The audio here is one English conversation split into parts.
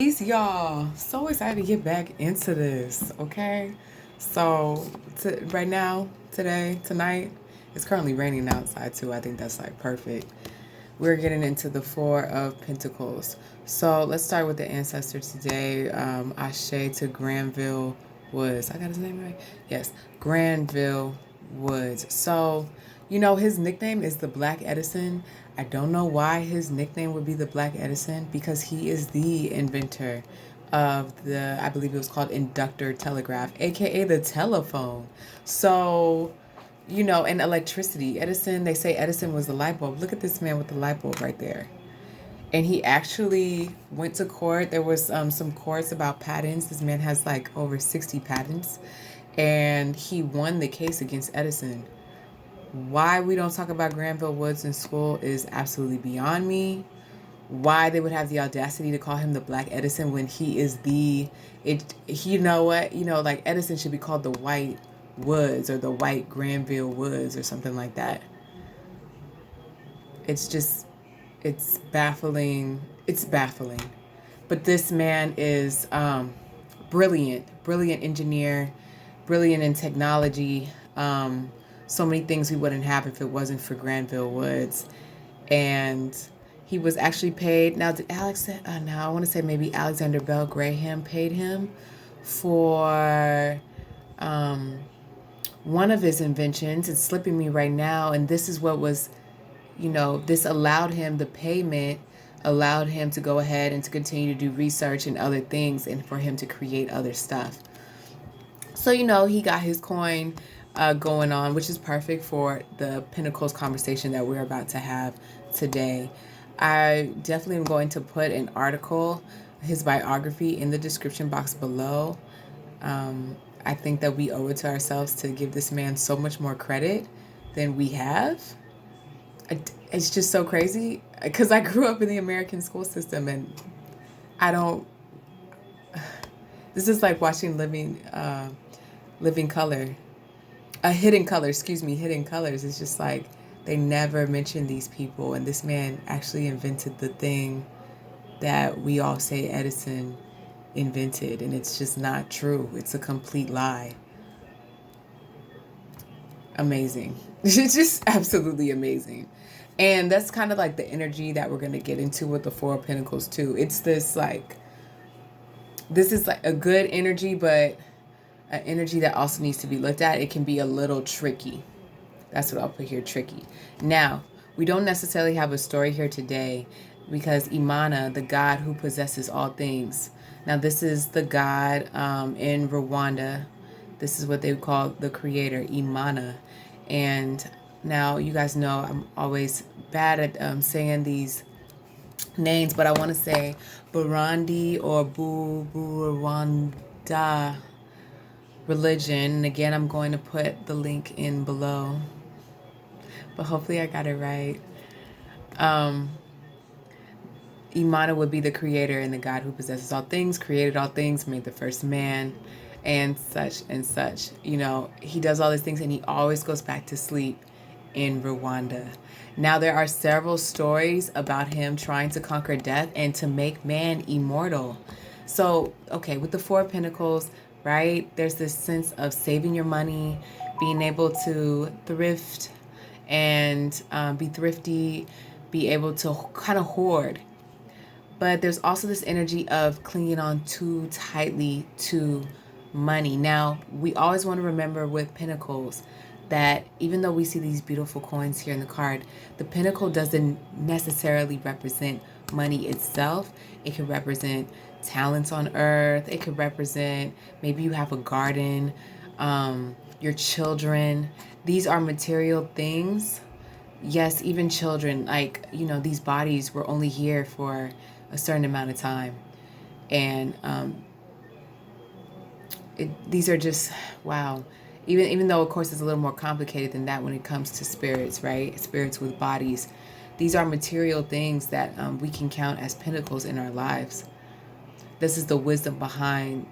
Peace, y'all. So excited to get back into this, okay? So, right now, today, tonight, it's currently raining outside too. I think that's like perfect. We're getting into the Four of Pentacles. So, let's start with the ancestor today. Ashe to Granville Woods. I got his name right? Yes, Granville Woods. So, his nickname is the Black Edison. I don't know why his nickname would be the Black Edison because he is the inventor of I believe it was called inductor telegraph, aka the telephone. So, and electricity. Edison, they say Edison was the light bulb. Look at this man with the light bulb right there. And he actually went to court. There was some courts about patents. This man has like over 60 patents. And he won the case against Edison. Why we don't talk about Granville Woods in school is absolutely beyond me. Why they would have the audacity to call him the Black Edison when he is you know what? Like Edison should be called the White Woods or the White Granville Woods or something like that. It's baffling. It's baffling. But this man is brilliant engineer, brilliant in technology. So many things we wouldn't have if it wasn't for Granville Woods. And he was actually paid. Now, now I want to say maybe Alexander Bell Graham paid him for one of his inventions. It's slipping me right now. And this is what was, this allowed him, the payment allowed him to go ahead and to continue to do research and other things and for him to create other stuff. So, he got his coin going on, which is perfect for the Pentacles conversation that we're about to have today. I definitely am going to put an article, his biography, in the description box below. I think that we owe it to ourselves to give this man so much more credit than we have. It's just so crazy because I grew up in the American school system and I don't. This is like watching Living Color. Hidden Colors, Hidden Colors. It's just like they never mention these people, and this man actually invented the thing that we all say Edison invented, and it's just not true. It's a complete lie. Amazing. It's just absolutely amazing. And that's kind of like the energy that we're going to get into with the Four of Pentacles too. It's this is like a good energy, but an energy that also needs to be looked at. It can be a little tricky. That's what I'll put here, tricky. Now, we don't necessarily have a story here today because Imana, the God who possesses all things. Now, this is the God in Rwanda. This is what they call the creator, Imana. And now, you guys know I'm always bad at saying these names, but I want to say Burundi or Rwanda religion. And again, I'm going to put the link in below, but hopefully I got it right. Imana would be the creator and the God who possesses all things, created all things, made the first man, and such and such. He does all these things and he always goes back to sleep in Rwanda. Now, there are several stories about him trying to conquer death and to make man immortal. So, okay, with the Four of Pentacles, right, there's this sense of saving your money, being able to thrift and be thrifty, be able to kind of hoard. But there's also this energy of clinging on too tightly to money. Now, we always want to remember with Pentacles that even though we see these beautiful coins here in the card, the Pentacle doesn't necessarily represent money itself. It can represent talents on earth. It could represent maybe you have a garden, your children. These are material things. Yes, even children, like, these bodies were only here for a certain amount of time. And these are just, wow. Even though, of course, it's a little more complicated than that when it comes to spirits, right? Spirits with bodies. These are material things that we can count as pentacles in our lives. This is the wisdom behind,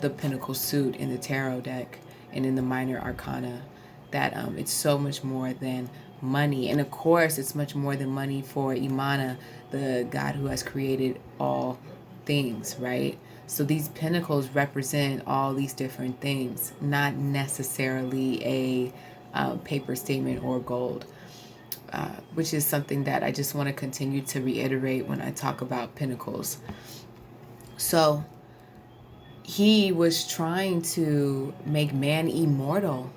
the pentacle suit in the tarot deck and in the minor arcana. That it's so much more than money. And, of course, it's much more than money for Imana, the God who has created all things, right? So these pentacles represent all these different things, not necessarily a paper statement or gold, which is something that I just want to continue to reiterate when I talk about pentacles. So he was trying to make man immortal.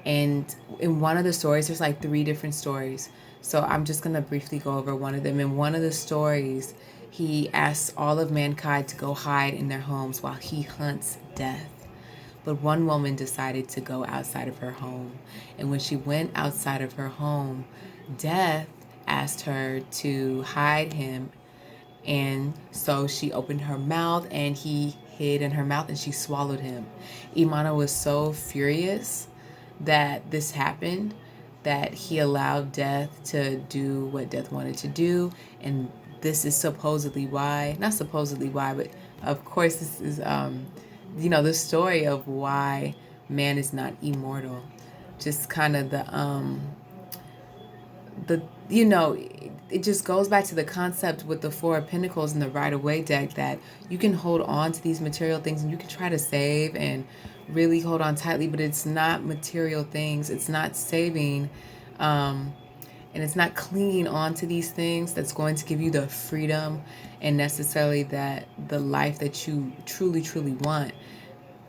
And in one of the stories, there's like 3 different stories. So I'm just going to briefly go over one of them. In one of the stories, he asks all of mankind to go hide in their homes while he hunts death. But one woman decided to go outside of her home. And when she went outside of her home, death asked her to hide him. And so she opened her mouth and he hid in her mouth and she swallowed him. Imana was so furious that this happened that he allowed death to do what death wanted to do. And this is supposedly why, not supposedly why, but of course this is, the story of why man is not immortal. Just kind of it just goes back to the concept with the 4 of Pentacles and the Rider-Waite deck that you can hold on to these material things and you can try to save and really hold on tightly, but it's not material things. It's not saving, and it's not clinging on to these things that's going to give you the freedom and necessarily that the life that you truly, truly want.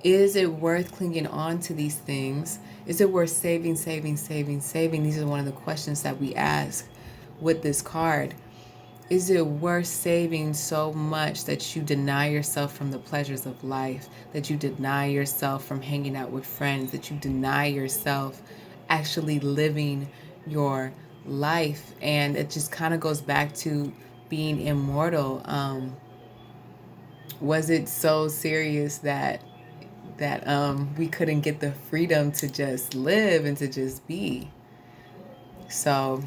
Is it worth clinging on to these things? Is it worth saving? These are one of the questions that we ask with this card. Is it worth saving so much that you deny yourself from the pleasures of life, that you deny yourself from hanging out with friends, that you deny yourself actually living your life? And it just kind of goes back to being immortal. Was it so serious that we couldn't get the freedom to just live and to just be? So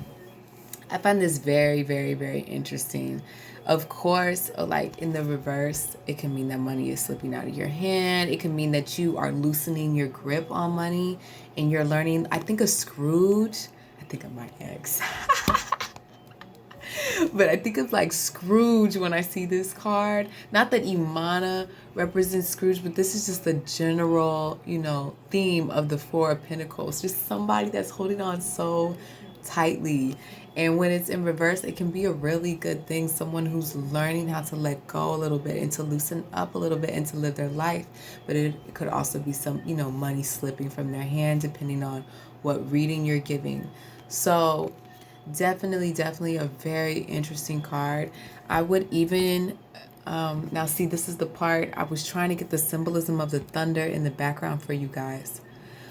I find this very, very, very interesting. Of course, like in the reverse, it can mean that money is slipping out of your hand. It can mean that you are loosening your grip on money and you're learning. I think of Scrooge. I think of my ex. But I think of like Scrooge when I see this card. Not that Imana represents Scrooge, but this is just the general, theme of the 4 of Pentacles. Just somebody that's holding on so tightly. And when it's in reverse, it can be a really good thing. Someone who's learning how to let go a little bit and to loosen up a little bit and to live their life. But it could also be some, money slipping from their hand depending on what reading you're giving. So definitely a very interesting card. I would even now see, this is the part I was trying to get the symbolism of the thunder in the background for you guys,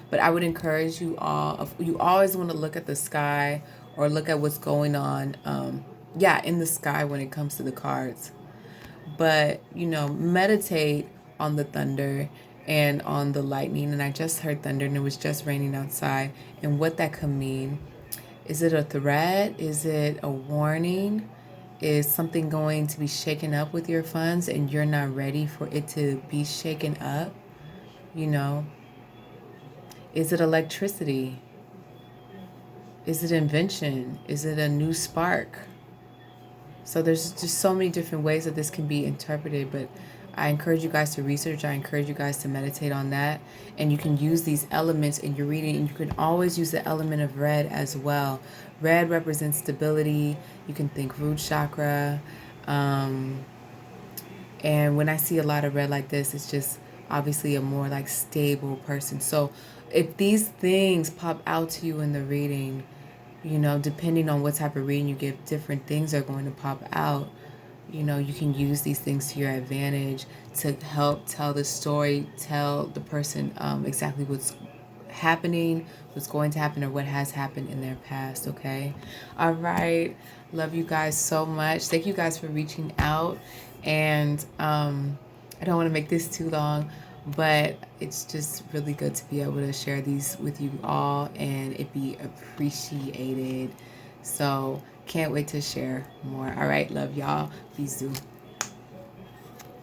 but I would encourage you all, you always want to look at the sky or look at what's going on in the sky when it comes to the cards. But meditate on the thunder and on the lightning. And I just heard thunder and it was just raining outside, and what that could mean. Is it a threat? Is it a warning? Is something going to be shaken up with your funds and you're not ready for it to be shaken up? Is it electricity? Is it invention? Is it a new spark? So there's just so many different ways that this can be interpreted, but I encourage you guys to research. I encourage you guys to meditate on that. And you can use these elements in your reading. And you can always use the element of red as well. Red represents stability. You can think root chakra. And when I see a lot of red like this, it's just obviously a more like stable person. So if these things pop out to you in the reading, depending on what type of reading you give, different things are going to pop out. You can use these things to your advantage to help tell the story, tell the person exactly what's happening, what's going to happen, or what has happened in their past, okay? All right. Love you guys so much. Thank you guys for reaching out. And I don't want to make this too long, but it's just really good to be able to share these with you all and it be appreciated. So can't wait to share more. All right. Love y'all. Bisous.